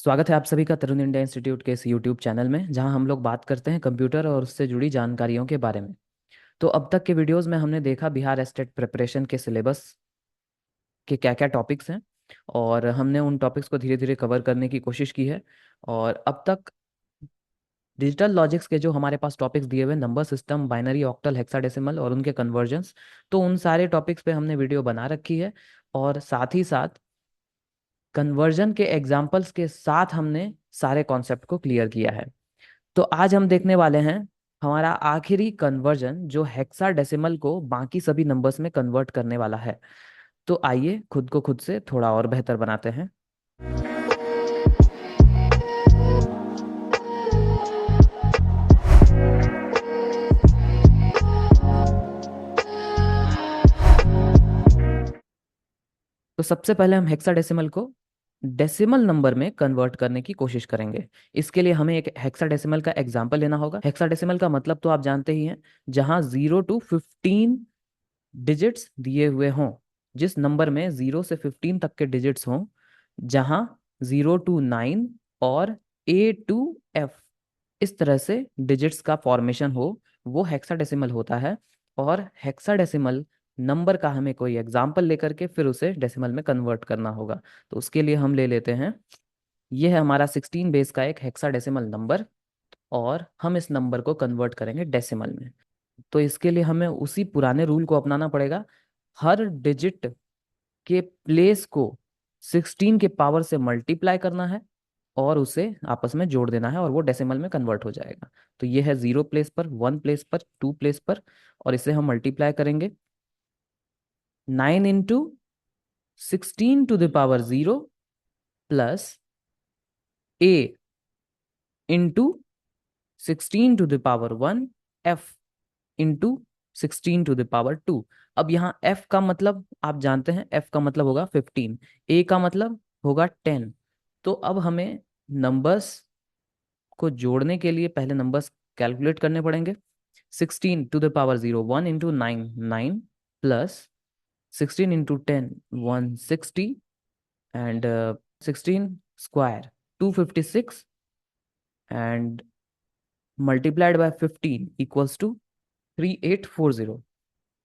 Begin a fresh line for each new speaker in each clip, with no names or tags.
स्वागत है आप सभी का तरुण इंडिया इंस्टीट्यूट के इस यूट्यूब चैनल में, जहां हम लोग बात करते हैं कंप्यूटर और उससे जुड़ी जानकारियों के बारे में। तो अब तक के वीडियोस में हमने देखा बिहार स्टेट प्रिपरेशन के सिलेबस के क्या क्या टॉपिक्स हैं, और हमने उन टॉपिक्स को धीरे धीरे कवर करने की कोशिश की है। और अब तक डिजिटल लॉजिक्स के जो हमारे पास टॉपिक्स दिए हुए, number system, binary, octal, hexadecimal और उनके कन्वर्जन्स, तो उन सारे टॉपिक्स पे हमने वीडियो बना रखी है। और साथ ही साथ कन्वर्जन के एग्जाम्पल्स के साथ हमने सारे कॉन्सेप्ट को क्लियर किया है। तो आज हम देखने वाले हैं हमारा आखिरी कन्वर्जन, जो हेक्साडेसिमल को बाकी सभी नंबर्स में कन्वर्ट करने वाला है। तो आइए खुद को खुद से थोड़ा और बेहतर बनाते हैं। तो सबसे पहले हम हेक्साडेसिमल को डेसिमल नंबर में कन्वर्ट करने की कोशिश करेंगे। इसके लिए हमें एक हेक्साडेसिमल का एग्जांपल लेना होगा। हेक्साडेसिमल का मतलब तो आप जानते ही हैं, जहां 0 to 15 डिजिट्स दिए हुए हों। जिस नंबर में 0 से 15 तक के डिजिट्स हों, जहां 0 to 9 और A to F इस तरह से डिजिट्स का फॉर्मेशन हो, वो हेक्साडेसिमल होता है। और हेक्साडेसिमल नंबर का हमें कोई एग्जाम्पल लेकर के फिर उसे डेसिमल में कन्वर्ट करना होगा। तो उसके लिए हम ले लेते हैं, ये है हमारा 16 बेस का एक हेक्साडेसिमल नंबर, और हम इस नंबर को कन्वर्ट करेंगे डेसिमल में। तो इसके लिए हमें उसी पुराने रूल को अपनाना पड़ेगा। हर डिजिट के प्लेस को 16 के पावर से मल्टीप्लाई करना है और उसे आपस में जोड़ देना है, और वो डेसिमल में कन्वर्ट हो जाएगा। तो ये है 0 प्लेस पर, 1 प्लेस पर, 2 प्लेस पर, और इसे हम मल्टीप्लाई करेंगे। 9 into 16 to the power 0 plus A into 16 to the power 1 F into 16 to the power 2। अब यहाँ F का मतलब आप जानते हैं, F का मतलब होगा 15, A का मतलब होगा 10। तो अब हमें नंबर्स को जोड़ने के लिए पहले नंबर्स कैलकुलेट करने पड़ेंगे। 16 to the power 0, 1 into 9, 9, plus 16 into 10, 160, and 16 square 256, and multiplied by 15 equals to 3840।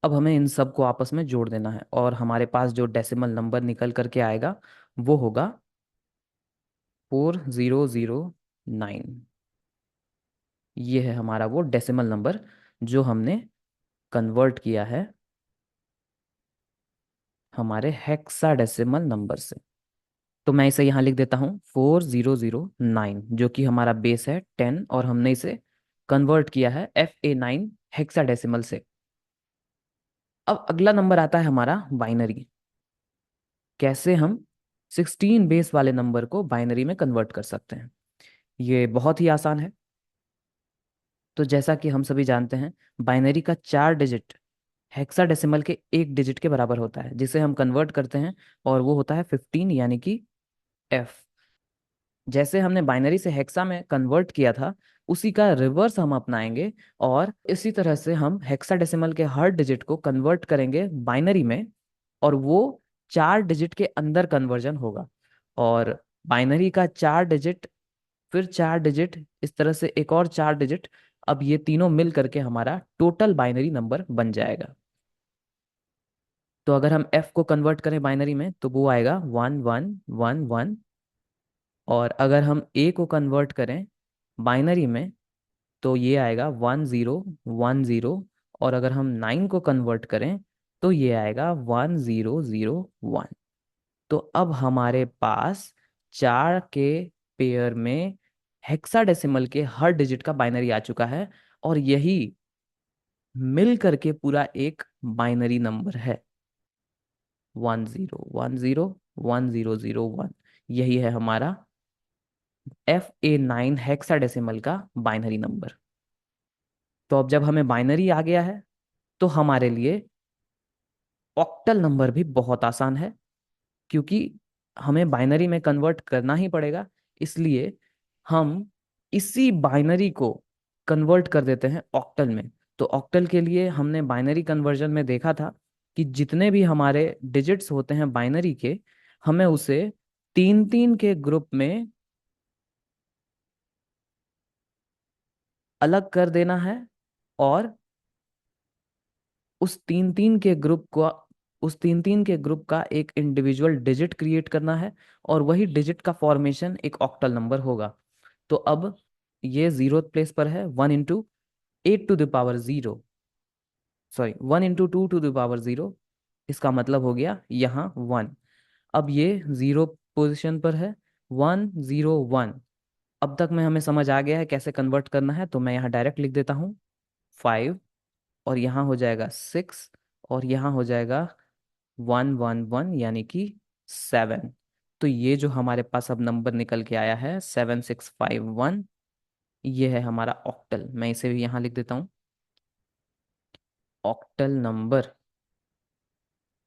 अब हमें इन सब को आपस में जोड़ देना है, और हमारे पास जो डेसिमल नंबर निकल करके आएगा वो होगा 4009। ये है हमारा वो डेसिमल नंबर जो हमने कन्वर्ट किया है हमारे हेक्साडेसिमल नंबर से। तो मैं इसे यहाँ लिख देता हूँ 4009, जो कि हमारा बेस है 10, और हमने इसे कन्वर्ट किया है FA9 हेक्साडेसिमल से। अब अगला नंबर आता है हमारा बाइनरी। कैसे हम 16 बेस वाले नंबर को बाइनरी में कन्वर्ट कर सकते हैं, ये बहुत ही आसान है। तो जैसा कि हम सभी जानते हैं, बाइनरी का 4 डिजिट हेक्साडेसिमल के 1 डिजिट के बराबर होता है, जिसे हम कन्वर्ट करते हैं, और वो होता है 15, यानी कि F। जैसे हमने बाइनरी से हेक्सा में कन्वर्ट किया था, उसी का रिवर्स हम अपनाएंगे, और इसी तरह से हम हेक्साडेसिमल के हर डिजिट को कन्वर्ट करेंगे बाइनरी में, और वो 4 डिजिट के अंदर कन्वर्जन होगा। और बाइनरी का 4 डिजिट, फिर 4 डिजिट, इस तरह से एक और 4 डिजिट, अब ये तीनों मिल करके हमारा टोटल बाइनरी नंबर बन जाएगा। तो अगर हम F को कन्वर्ट करें बाइनरी में, तो वो आएगा 1111। और अगर हम A को कन्वर्ट करें बाइनरी में, तो ये आएगा 1010। और अगर हम 9 को कन्वर्ट करें, तो ये आएगा 1001। तो अब हमारे पास 4 के पेयर में हेक्साडेसिमल के हर डिजिट का बाइनरी आ चुका है, और यही मिल करके पूरा एक बाइनरी नंबर है 10101001। यही है हमारा FA9 हेक्साडेसिमल का बाइनरी नंबर। तो अब जब हमें बाइनरी आ गया है, तो हमारे लिए ऑक्टल नंबर भी बहुत आसान है, क्योंकि हमें बाइनरी में कन्वर्ट करना ही पड़ेगा। इसलिए हम इसी बाइनरी को कन्वर्ट कर देते हैं ऑक्टल में। तो ऑक्टल के लिए हमने बाइनरी कन्वर्जन में देखा था कि जितने भी हमारे डिजिट्स होते हैं बाइनरी के, हमें उसे 3 3 के ग्रुप में अलग कर देना है और उस तीन तीन के ग्रुप को उस तीन तीन के ग्रुप का एक इंडिविजुअल डिजिट क्रिएट करना है, और वही डिजिट का फॉर्मेशन एक ऑक्टल नंबर होगा। तो अब ये जीरो प्लेस पर है, 1 into 8 to the power 0, sorry 1 into 2 to the power 0, इसका मतलब हो गया यहाँ 1। अब ये जीरो पोजिशन पर है, 1 0 1। अब तक में हमें समझ आ गया है कैसे कन्वर्ट करना है, तो मैं यहाँ डायरेक्ट लिख देता हूँ 5, और यहाँ हो जाएगा 6, और यहाँ हो जाएगा 1 1 1, यानी कि 7। तो ये जो हमारे पास अब नंबर निकल के आया है 7651, ये है हमारा ऑक्टल। मैं इसे भी यहाँ लिख देता हूँ, ऑक्टल नंबर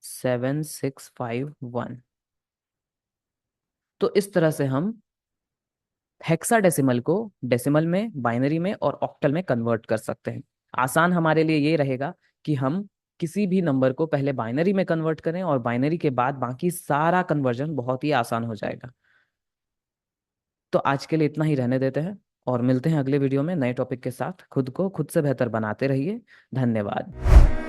7651। तो इस तरह से हम हेक्साडेसिमल को डेसिमल में, बाइनरी में और ऑक्टल में कन्वर्ट कर सकते हैं। आसान हमारे लिए ये रहेगा कि हम किसी भी नंबर को पहले बाइनरी में कन्वर्ट करें, और बाइनरी के बाद बाकी सारा कन्वर्जन बहुत ही आसान हो जाएगा। तो आज के लिए इतना ही रहने देते हैं, और मिलते हैं अगले वीडियो में नए टॉपिक के साथ। खुद को खुद से बेहतर बनाते रहिए। धन्यवाद।